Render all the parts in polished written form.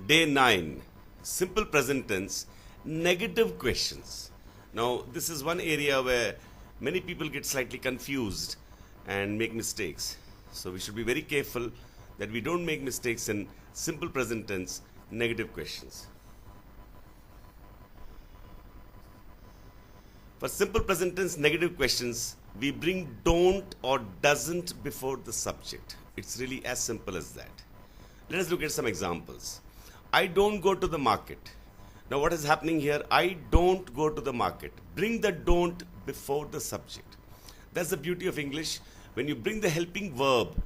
Day 9, simple present tense, negative questions. Now, this is one area where many people get slightly confused and make mistakes. So, we should be very careful that we don't make mistakes in simple present tense, negative questions. For simple present tense, negative questions, we bring don't or doesn't before the subject. It's really as simple as that. Let us look at some examples. I don't go to the market. Now what is happening here? I don't go to the market. Bring the don't before the subject. That's the beauty of English. When you bring the helping verb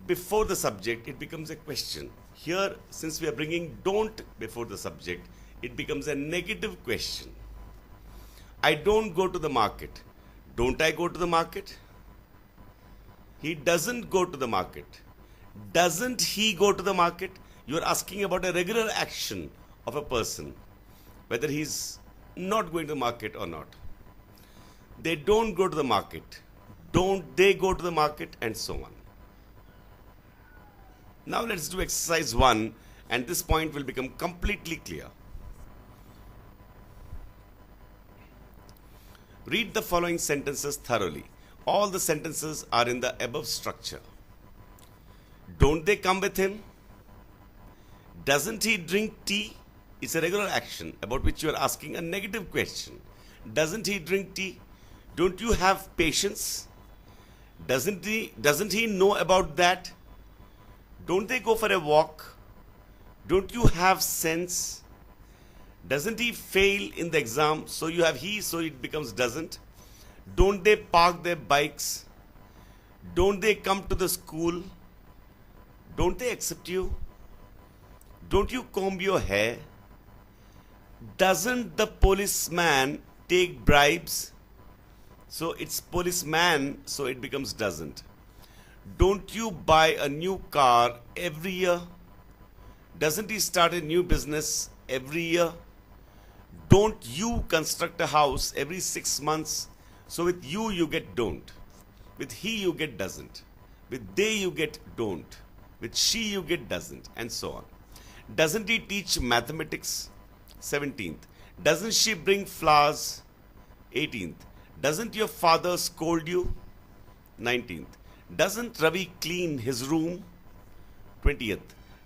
before the subject, it becomes a question. Here, since we are bringing don't before the subject, it becomes a negative question. I don't go to the market. Don't I go to the market? He doesn't go to the market. Doesn't he go to the market? You are asking about a regular action of a person, whether he's not going to the market or not. They don't go to the market. Don't they go to the market? And so on. Now let's do exercise 1, and this point will become completely clear. Read the following sentences thoroughly. All the sentences are in the above structure. Don't they come with him? Doesn't he drink tea? It's a regular action about which you are asking a negative question. Doesn't he drink tea? Don't you have patience? Doesn't he know about that? Don't they go for a walk? Don't you have sense? Doesn't he fail in the exam? So you have he, so it becomes doesn't. Don't they park their bikes? Don't they come to the school? Don't they accept you? Don't you comb your hair? Doesn't the policeman take bribes? So it's policeman, so it becomes doesn't. Don't you buy a new car every year? Doesn't he start a new business every year? Don't you construct a house every 6 months? So with you get don't. With he you get doesn't. With they you get don't. With she you get doesn't, and so on. Doesn't he teach mathematics? 17th. Doesn't she bring flowers? 18th. Doesn't your father scold you? 19th. Doesn't Ravi clean his room? 20th.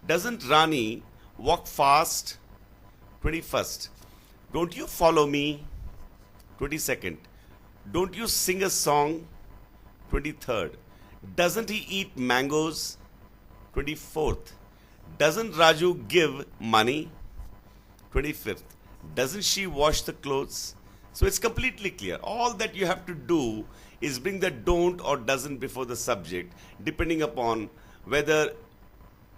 Doesn't Rani walk fast? 21st. Don't you follow me? 22nd. Don't you sing a song? 23rd. Doesn't he eat mangoes? 24th. Doesn't Raju give money? 25th. Doesn't she wash the clothes? So it's completely clear. All that you have to do is bring the don't or doesn't before the subject, depending upon whether,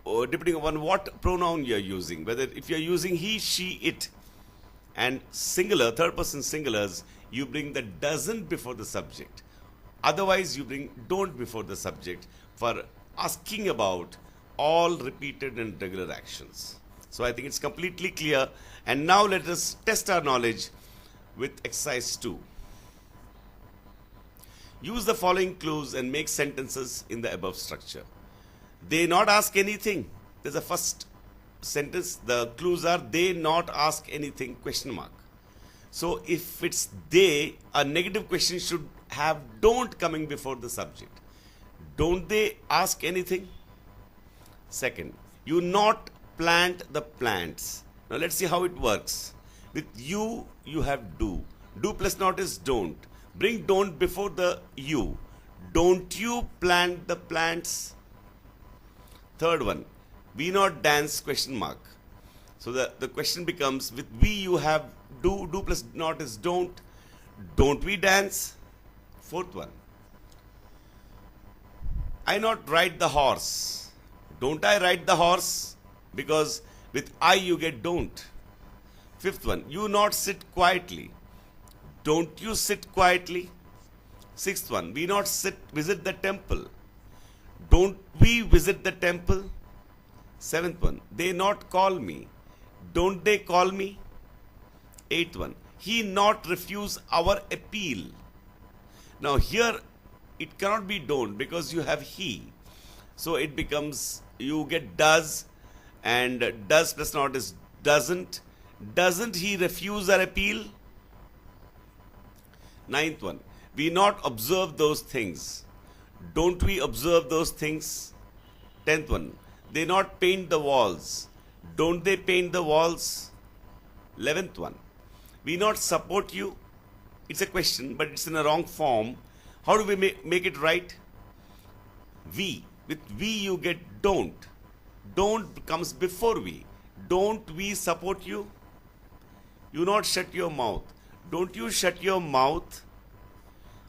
or depending upon what pronoun you're using. Whether if you're using he, she, it, and singular, third person singulars, you bring the doesn't before the subject. Otherwise, you bring don't before the subject for asking about all repeated and regular actions. So I think it's completely clear. And now let us test our knowledge with exercise 2. Use the following clues and make sentences in the above structure. They not ask anything. There's a first sentence. The clues are they not ask anything, question mark. So if it's they, a negative question should have don't coming before the subject. Don't they ask anything? Second, you not plant the plants. Now let's see how it works. With you, you have do. Do plus not is don't. Bring don't before the you. Don't you plant the plants? Third one, we not dance, question mark. So the question becomes, with we you have do plus not is don't. Don't we dance? Fourth one, I not ride the horse. Don't I ride the horse? Because with I you get don't. Fifth one, you not sit quietly. Don't you sit quietly? Sixth one, we not visit the temple. Don't we visit the temple? Seventh one, they not call me. Don't they call me? Eighth one, he not refuse our appeal. Now here it cannot be don't because you have he. So it becomes, you get does And does plus not is doesn't. Doesn't he refuse our appeal? Ninth one, we not observe those things. Don't we observe those things? Tenth one, they not paint the walls. Don't they paint the walls? 11th one, we not support you. It's a question, but it's in a wrong form. How do we make it right? We. With we you get don't. Don't comes before we. Don't we support you? You not shut your mouth. Don't you shut your mouth?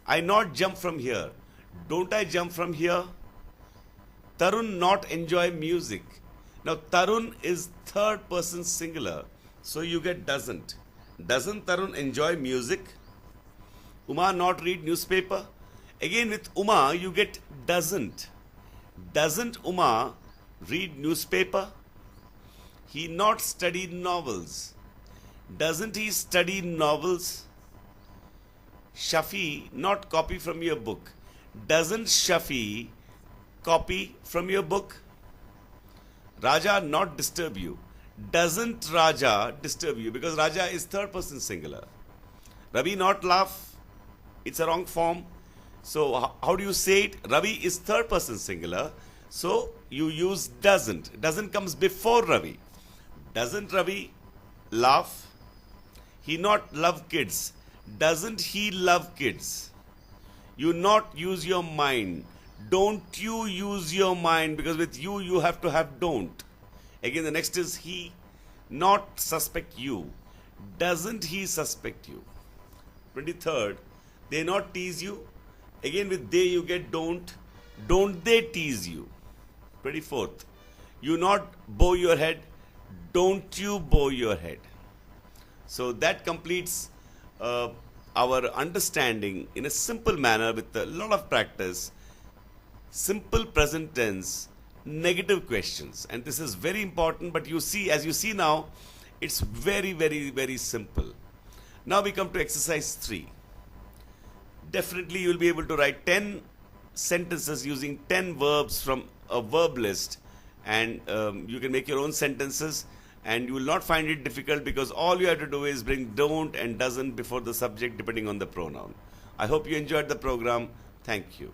I not jump from here. Don't I jump from here? Tarun not enjoy music. Now Tarun is third person singular, so you get doesn't. Doesn't Tarun enjoy music? Uma not read newspaper. Again with Uma you get doesn't. Doesn't Uma read newspaper? He not study novels. Doesn't he study novels? Shafi not copy from your book. Doesn't Shafi copy from your book? Raja not disturb you. Doesn't Raja disturb you? Because Raja is third person singular. Ravi not laugh. It's a wrong form. So how do you say it? Ravi is third person singular. So you use doesn't. Doesn't comes before Ravi. Doesn't Ravi laugh? He not love kids. Doesn't he love kids? You not use your mind. Don't you use your mind? Because with you have to have don't. Again the next is he not suspect you. Doesn't he suspect you? 23rd, they not tease you. Again with they you get don't. Don't they tease you? 24th, you not bow your head. Don't you bow your head? So that completes our understanding in a simple manner with a lot of practice. Simple present tense, negative questions. And this is very important, but you see, as you see now, it's very, very, very simple. Now we come to exercise 3. Definitely you will be able to write 10 sentences using 10 verbs from a verb list, and you can make your own sentences, and you will not find it difficult because all you have to do is bring don't and doesn't before the subject depending on the pronoun. I hope you enjoyed the program. Thank you.